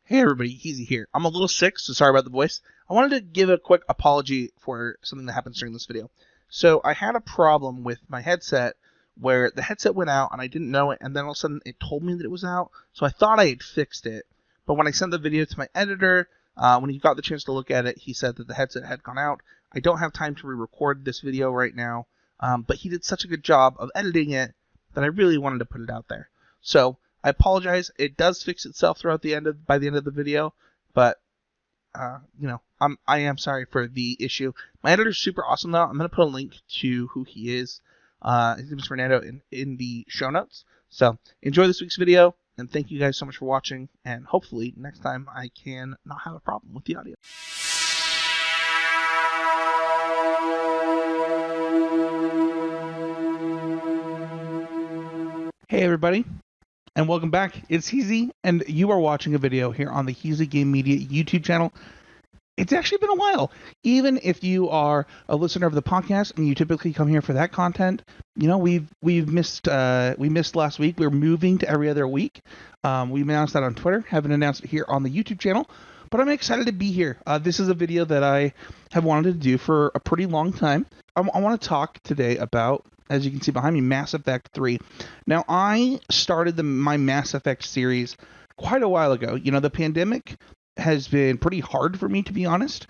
Hey everybody, Heezy here. I'm a little sick, so sorry about the voice. I wanted to give a quick apology for something that happened during this video. So I had a problem with my headset where the headset went out and I didn't know it, and then all of a sudden it told me that it was out, so I thought I had fixed it. But when I sent the video to my editor, when he got the chance to look at it, he said that the headset had gone out. I don't have time to re-record this video right now, but he did such a good job of editing it that I really wanted to put it out there. So I apologize. It does fix itself by the end of the video, but I am sorry for the issue. My editor's super awesome though. I'm gonna put a link to who he is. His name is Fernando in the show notes. So enjoy this week's video, and thank you guys so much for watching. And hopefully next time I can not have a problem with the audio. Hey everybody, and welcome back. It's Heezy, and you are watching a video here on the Heezy Game Media YouTube channel. It's actually been a while. Even if you are a listener of the podcast and you typically come here for that content, you know, we missed last week. We're moving to every other week. We announced that on Twitter. Haven't announced it here on the YouTube channel, but I'm excited to be here. This is a video that I have wanted to do for a pretty long time. I want to talk today about, as you can see behind me, Mass Effect 3. Now, I started my Mass Effect series quite a while ago. You know, the pandemic has been pretty hard for me, to be honest,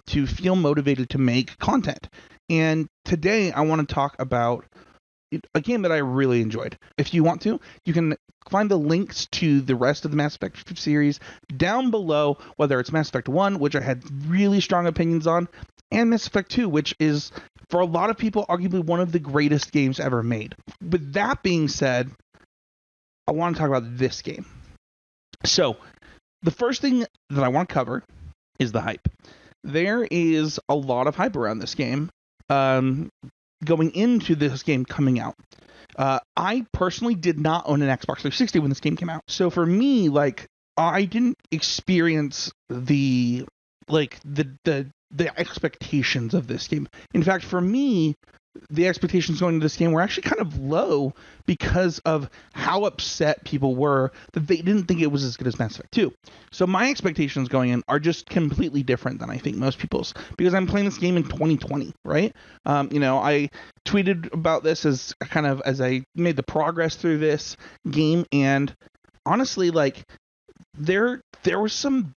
to feel motivated to make content. And today I want to talk about a game that I really enjoyed. If you want to, you can find the links to the rest of the Mass Effect series down below, whether it's Mass Effect 1, which I had really strong opinions on, and Mass Effect 2, which is, for a lot of people, arguably one of the greatest games ever made. With that being said, I want to talk about this game. So, the first thing that I want to cover is the hype. There is a lot of hype around this game going into this game coming out. I personally did not own an Xbox 360 when this game came out. So for me, like, I didn't experience the expectations of this game. In fact, for me, the expectations going into this game were actually kind of low because of how upset people were that they didn't think it was as good as Mass Effect 2. So my expectations going in are just completely different than I think most people's, because I'm playing this game in 2020, right? I tweeted about this as I made the progress through this game, and honestly, like, there was some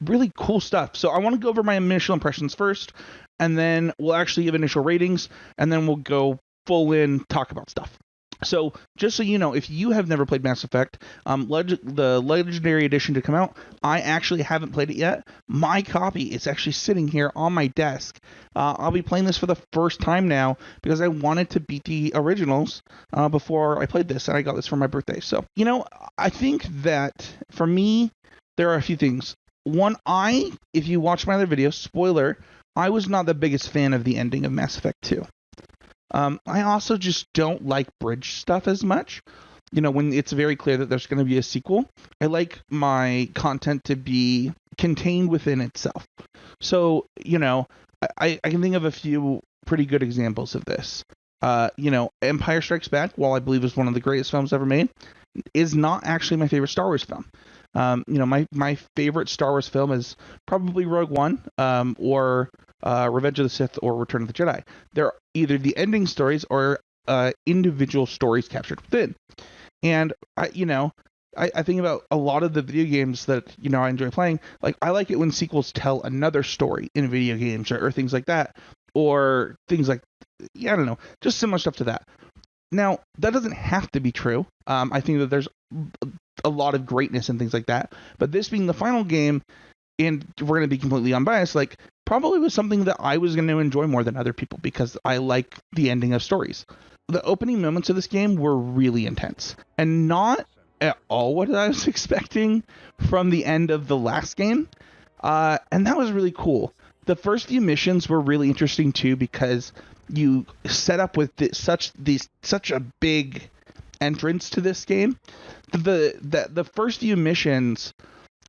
really cool stuff. So I want to go over my initial impressions first, and then we'll actually give initial ratings, and then we'll go full in, talk about stuff. So just so you know, if you have never played Mass Effect, the Legendary Edition to come out, I actually haven't played it yet. My copy is actually sitting here on my desk. I'll be playing this for the first time now because I wanted to beat the originals before I played this, and I got this for my birthday. So, you know, I think that for me, there are a few things. One, if you watch my other video, spoiler, I was not the biggest fan of the ending of Mass Effect 2. I also just don't like bridge stuff as much. You know, when it's very clear that there's going to be a sequel, I like my content to be contained within itself. So, you know, I can think of a few pretty good examples of this. Empire Strikes Back, while I believe is one of the greatest films ever made, is not actually my favorite Star Wars film. My favorite Star Wars film is probably Rogue One, or Revenge of the Sith, or Return of the Jedi. They're either the ending stories or individual stories captured within. And I think about a lot of the video games that, I enjoy playing. Like, I like it when sequels tell another story in video games or things like that, or things like, I don't know, just similar stuff to that. Now, that doesn't have to be true. I think that there's a lot of greatness and things like that. But this being the final game, and we're going to be completely unbiased, like, probably was something that I was going to enjoy more than other people because I like the ending of stories. The opening moments of this game were really intense, and not at all what I was expecting from the end of the last game. And that was really cool. The first few missions were really interesting too, because you set up with such a big entrance to this game. The first few missions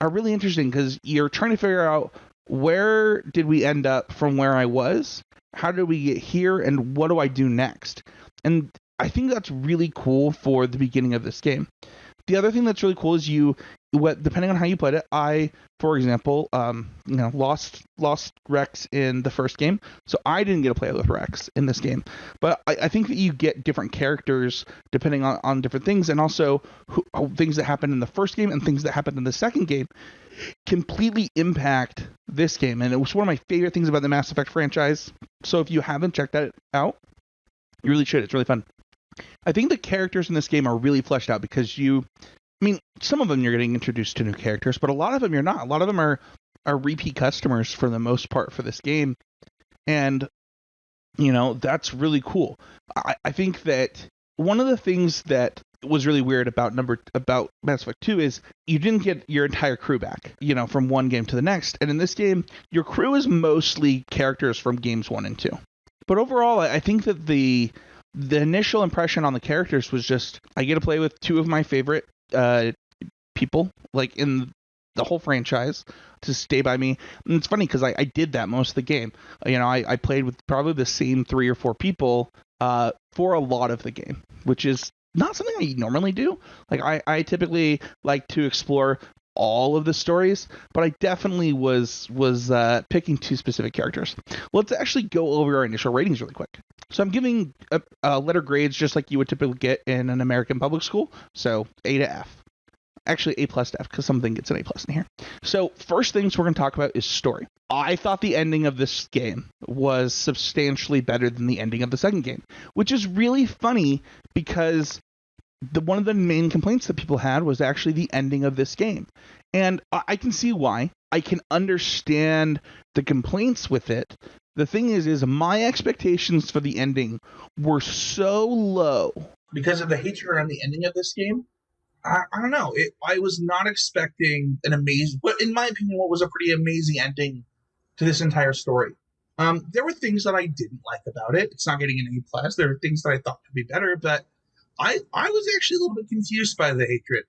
are really interesting because you're trying to figure out, where did we end up from where I was? How did we get here? And what do I do next? And I think that's really cool for the beginning of this game. The other thing that's really cool is depending on how you played it, I, for example, lost Rex in the first game, so I didn't get to play with Rex in this game. But I think that you get different characters depending on different things, and also things that happened in the first game and things that happened in the second game completely impact this game. And it was one of my favorite things about the Mass Effect franchise. So if you haven't checked that out, you really should. It's really fun. I think the characters in this game are really fleshed out because some of them you're getting introduced to new characters, but a lot of them you're not. A lot of them are repeat customers for the most part for this game. And, that's really cool. I think that one of the things that was really weird about Mass Effect 2 is you didn't get your entire crew back, from one game to the next. And in this game, your crew is mostly characters from games 1 and 2. But overall, I think that the initial impression on the characters was just, I get to play with two of my favorite people, like, in the whole franchise, to stay by me. And it's funny because I did that most of the game. I played with probably the same 3 or 4 people for a lot of the game, which is not something I normally do. Like, I typically like to explore all of the stories, but I definitely was picking 2 specific characters. Let's actually go over our initial ratings really quick. So I'm giving letter grades just like you would typically get in an American public school. So A to F. Actually, A plus to F, because something gets an A plus in here. So first things we're going to talk about is story. I thought the ending of this game was substantially better than the ending of the second game, which is really funny because one of the main complaints that people had was actually the ending of this game. And I can see why. I can understand the complaints with it. The thing is my expectations for the ending were so low. Because of the hatred around the ending of this game, I don't know. I was not expecting an amazing, but in my opinion, what was a pretty amazing ending to this entire story. There were things that I didn't like about it. It's not getting an A plus. There were things that I thought could be better, but I was actually a little bit confused by the hatred.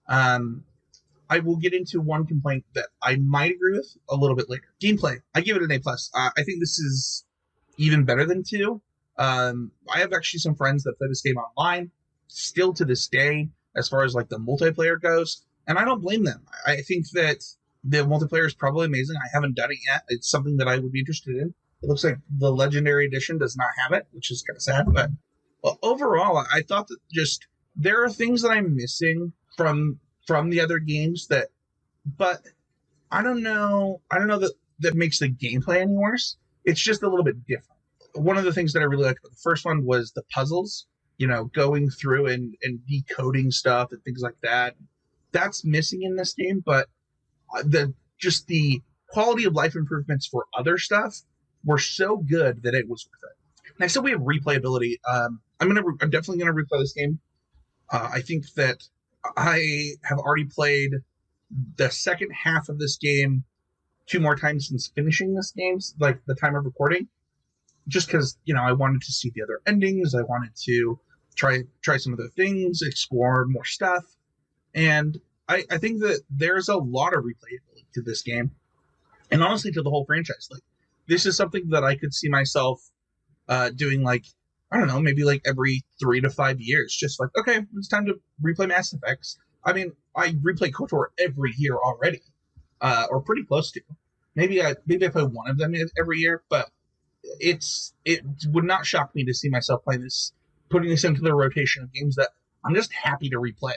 I will get into one complaint that I might agree with a little bit later. Gameplay, I give it an A plus. I think this is even better than 2. I have actually some friends that play this game online, still to this day, as far as like the multiplayer goes, and I don't blame them. I think that the multiplayer is probably amazing. I haven't done it yet. It's something that I would be interested in. It looks like the Legendary Edition does not have it, which is kind of sad, but overall, I thought that just there are things that I'm missing from the other games but I don't know that makes the gameplay any worse. It's just a little bit different. One of the things that I really liked about the first one was the puzzles, going through and decoding stuff and things like that. That's missing in this game, but the quality of life improvements for other stuff were so good that it was worth it. Next up, we have replayability. I'm definitely gonna replay this game. I think that I have already played the second half of this game 2 more times since finishing this game, like the time of recording, just because I wanted to see the other endings. I wanted to try some of the things, explore more stuff, and I think that there's a lot of replayability to this game, and honestly to the whole franchise. Like, this is something that I could see myself doing, like, I don't know, maybe like every 3 to 5 years. Just like, okay, it's time to replay Mass Effects. I mean, I replay KOTOR every year already, or pretty close to. Maybe I play one of them every year, but it would not shock me to see myself playing this, putting this into the rotation of games that I'm just happy to replay.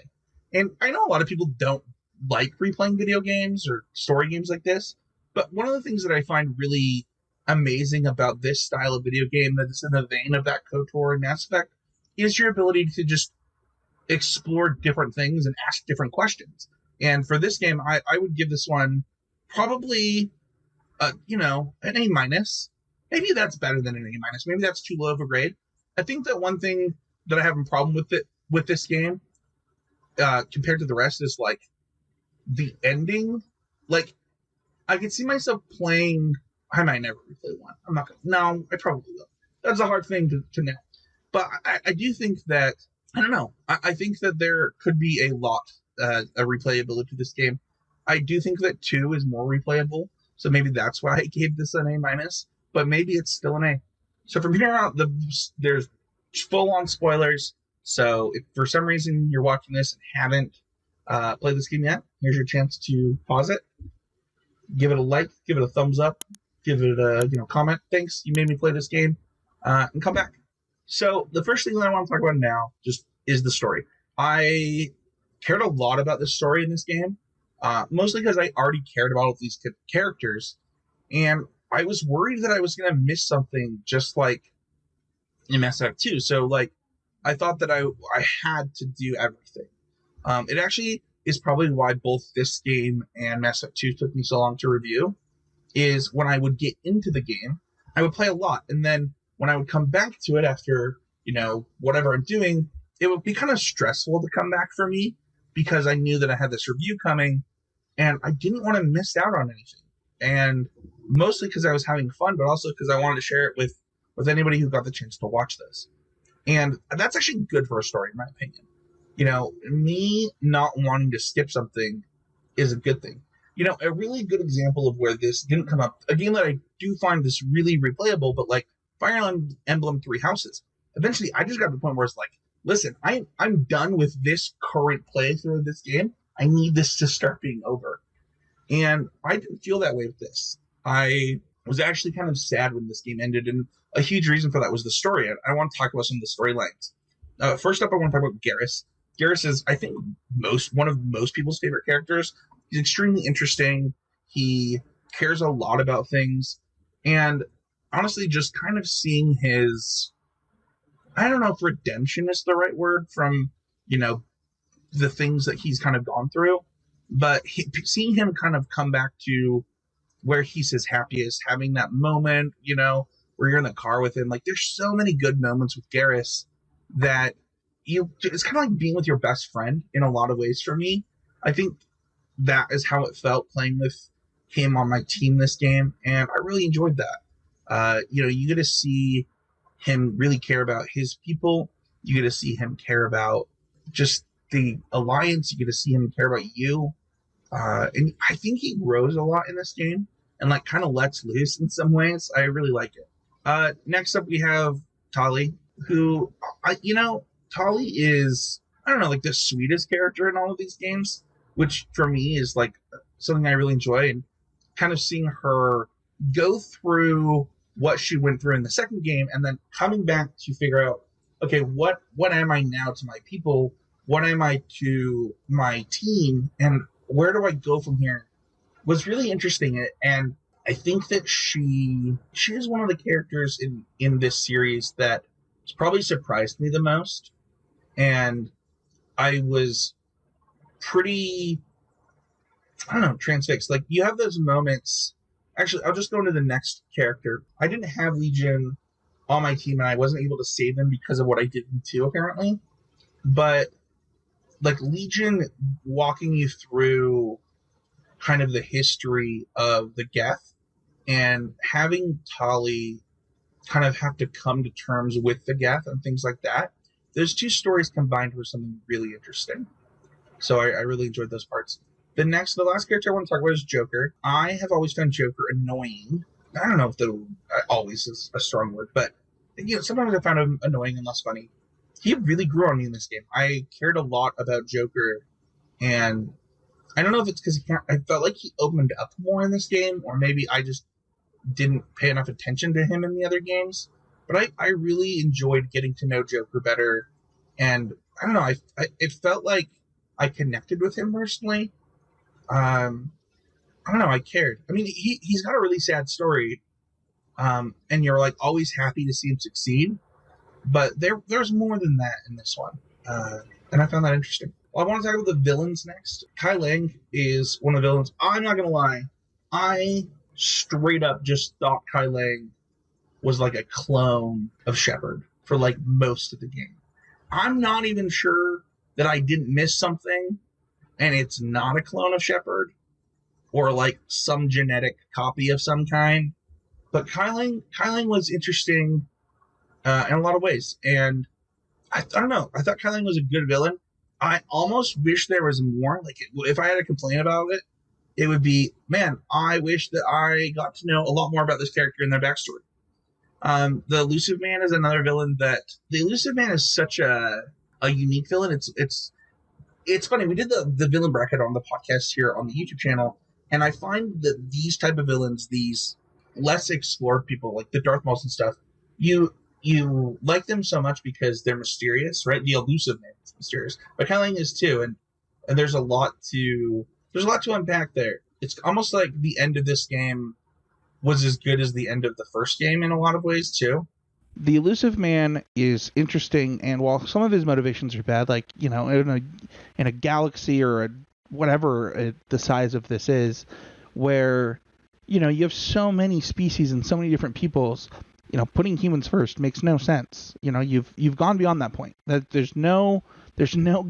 And I know a lot of people don't like replaying video games or story games like this, but one of the things that I find really amazing about this style of video game that is in the vein of that KOTOR and Mass Effect is your ability to just explore different things and ask different questions. And for this game, I would give this one probably, an A minus. Maybe that's better than an A minus. Maybe that's too low of a grade. I think that one thing that I have a problem with this game, compared to the rest, is like the ending. Like, I could see myself playing. I might never replay one. I'm not gonna. No, I probably will. That's a hard thing to know. But I do think that, I don't know. I think that there could be a lot of replayability to this game. I do think that 2 is more replayable, so maybe that's why I gave this an A minus. But maybe it's still an A. So from here out, there's full-on spoilers. So if for some reason you're watching this and haven't played this game yet, here's your chance to pause it, give it a like, give it a thumbs up, give it a comment. Thanks, you made me play this game, and come back. So the first thing that I want to talk about now just is the story. I cared a lot about the story in this game, mostly because I already cared about all these characters, and I was worried that I was going to miss something just like in Mass Effect 2. So like, I thought that I had to do everything. It actually is probably why both this game and Mass Effect 2 took me so long to review, is when I would get into the game, I would play a lot, and then when I would come back to it after, whatever I'm doing, it would be kind of stressful to come back for me because I knew that I had this review coming and I didn't want to miss out on anything. And mostly because I was having fun, but also because I wanted to share it with anybody who got the chance to watch this. And that's actually good for a story, in my opinion. Me not wanting to skip something is a good thing. A really good example of where this didn't come up, a game that I do find this really replayable, but like Fire Emblem Three Houses. Eventually, I just got to the point where it's like, listen, I'm done with this current playthrough of this game. I need this to start being over. And I didn't feel that way with this. I was actually kind of sad when this game ended, and a huge reason for that was the story. I want to talk about some of the storylines. First up, I want to talk about Garris. Garris is, I think, one of most people's favorite characters. He's extremely interesting. He cares a lot about things. And honestly, just kind of seeing his, I don't know if redemption is the right word from, the things that he's kind of gone through, but seeing him kind of come back to where he's his happiest, having that moment, where you're in the car with him. Like, there's so many good moments with Garris that it's kind of like being with your best friend in a lot of ways for me. I think that is how it felt playing with him on my team this game, and I really enjoyed that. You get to see him really care about his people. You get to see him care about just the alliance. You get to see him care about you. And I think he grows a lot in this game and like kind of lets loose in some ways. I really like it. Next up we have Tali, who, Tali is, I don't know, like the sweetest character in all of these games, which for me is like something I really enjoy, and kind of seeing her go through what she went through in the second game and then coming back to figure out, okay, what am I now to my people? What am I to my team? And where do I go from here? Was really interesting. And I think that she is one of the characters in this series that probably surprised me the most. And I was pretty, I don't know, transfixed. Like, you have those moments. Actually, I'll just go into the next character. I didn't have Legion on my team, and I wasn't able to save them because of what I did in 2, apparently. But, like, Legion walking you through kind of the history of the Geth, and having Tali kind of have to come to terms with the Geth and things like that. Those two stories combined were something really interesting. So I really enjoyed those parts. The last character I want to talk about is Joker. I have always found Joker annoying. I don't know if always is a strong word, but sometimes I found him annoying and less funny. He really grew on me in this game. I cared a lot about Joker, and I don't know if it's because I felt like he opened up more in this game, or maybe I just didn't pay enough attention to him in the other games. But I really enjoyed getting to know Joker better, and I don't know, it felt like I connected with him personally. I don't know, I cared. I mean, he's got a really sad story, and you're like always happy to see him succeed, but there's more than that in this one, and I found that interesting. Well, I want to talk about the villains next. Kai Lang is one of the villains. I'm not gonna lie, I straight up just thought Kai Lang was like a clone of Shepard for like most of the game. I'm not even sure that I didn't miss something and it's not a clone of Shepard or like some genetic copy of some kind. But Kai Lang was interesting in a lot of ways. And I don't know. I thought Kai Lang was a good villain. I almost wish there was more. Like, if I had to complain about it, it would be, man, I wish that I got to know a lot more about this character and their backstory. The Elusive Man is another villain the Elusive Man is such a unique villain. It's it's funny. We did the villain bracket on the podcast here on the YouTube channel, and I find that these type of villains, these less explored people like the Darth Mauls and stuff, you like them so much because they're mysterious, right? The Elusive Man is mysterious, but Kyling is too, and there's a lot to unpack there. It's almost like the end of this game was as good as the end of the first game in a lot of ways too. The Elusive Man is interesting, and while some of his motivations are bad, like, you know, in a galaxy or whatever the size of this is, where, you know, you have so many species and so many different peoples, you know, putting humans first makes no sense. You know, you've gone beyond that point. That there's no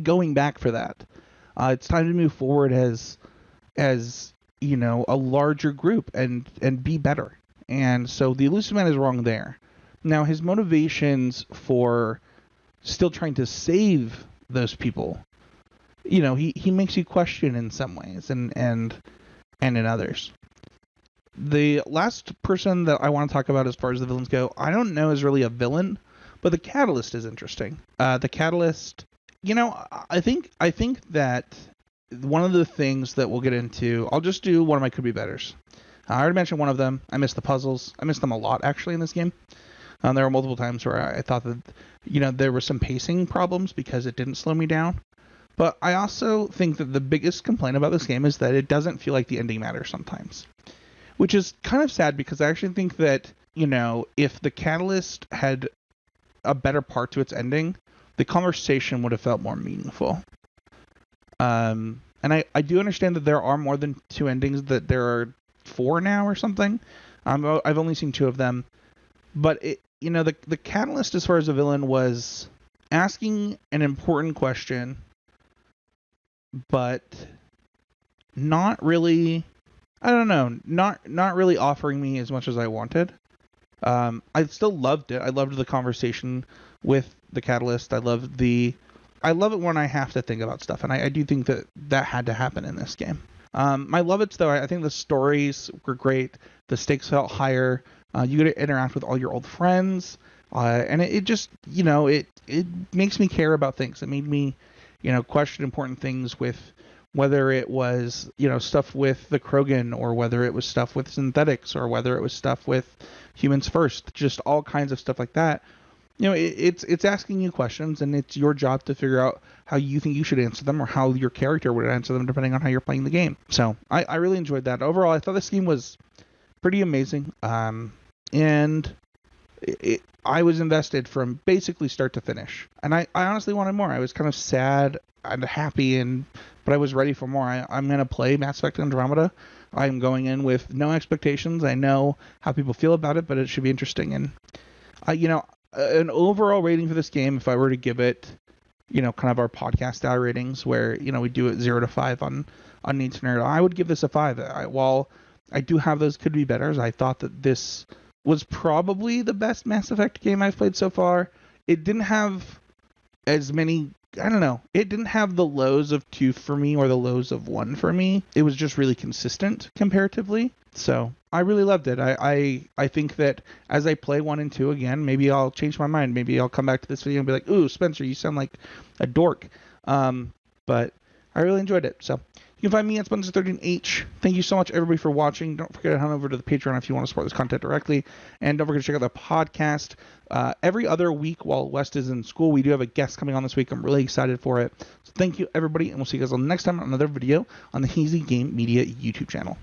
going back for that. It's time to move forward as you know, a larger group and be better. And so the Elusive Man is wrong there. Now, his motivations for still trying to save those people, you know, he makes you question in some ways and in others. The last person that I want to talk about as far as the villains go, I don't know is really a villain, but the Catalyst is interesting. The Catalyst, you know, I think that one of the things that we'll get into, I'll just do one of my could be betters. I already mentioned one of them. I miss the puzzles. I miss them a lot, actually, in this game. There were multiple times where I thought that, you know, there were some pacing problems because it didn't slow me down. But I also think that the biggest complaint about this game is that it doesn't feel like the ending matters sometimes. Which is kind of sad because I actually think that, you know, if the Catalyst had a better part to its ending, the conversation would have felt more meaningful. And I do understand that there are more than 2 endings, that there are 4 now or something. I've only seen 2 of them. But, you know, the Catalyst as far as a villain was asking an important question, but not really, I don't know, not really offering me as much as I wanted. I still loved it. I loved the conversation with the Catalyst. I love it when I have to think about stuff, and I do think that had to happen in this game. My love it's though, I think the stories were great. The stakes felt higher. You get to interact with all your old friends, and it just, you know, it makes me care about things. It made me, you know, question important things with whether it was, you know, stuff with the Krogan, or whether it was stuff with synthetics, or whether it was stuff with humans first, just all kinds of stuff like that. You know, it's asking you questions, and it's your job to figure out how you think you should answer them, or how your character would answer them, depending on how you're playing the game. So I really enjoyed that. Overall, I thought this game was pretty amazing, and I was invested from basically start to finish. And I honestly wanted more. I was kind of sad and happy, but I was ready for more. I'm going to play Mass Effect Andromeda. I'm going in with no expectations. I know how people feel about it, but it should be interesting. And, you know, an overall rating for this game, if I were to give it, you know, kind of our podcast style ratings, where, you know, we do it 0 to 5 on Need to Nerd, I would give this a 5. While I do have those could be betters, I thought that this was probably the best Mass Effect game I've played so far. It didn't have as many, I don't know, it didn't have the lows of 2 for me or the lows of 1 for me. It was just really consistent comparatively. So I really loved it. I think that as I play 1 and 2 again, maybe I'll change my mind. Maybe I'll come back to this video and be like, ooh, Spencer, you sound like a dork. But I really enjoyed it. So you can find me at Spencer13H. Thank you so much, everybody, for watching. Don't forget to head over to the Patreon if you want to support this content directly. And don't forget to check out the podcast. Every other week while West is in school, we do have a guest coming on this week. I'm really excited for it. So thank you, everybody, and we'll see you guys on the next time on another video on the Heezy Game Media YouTube channel.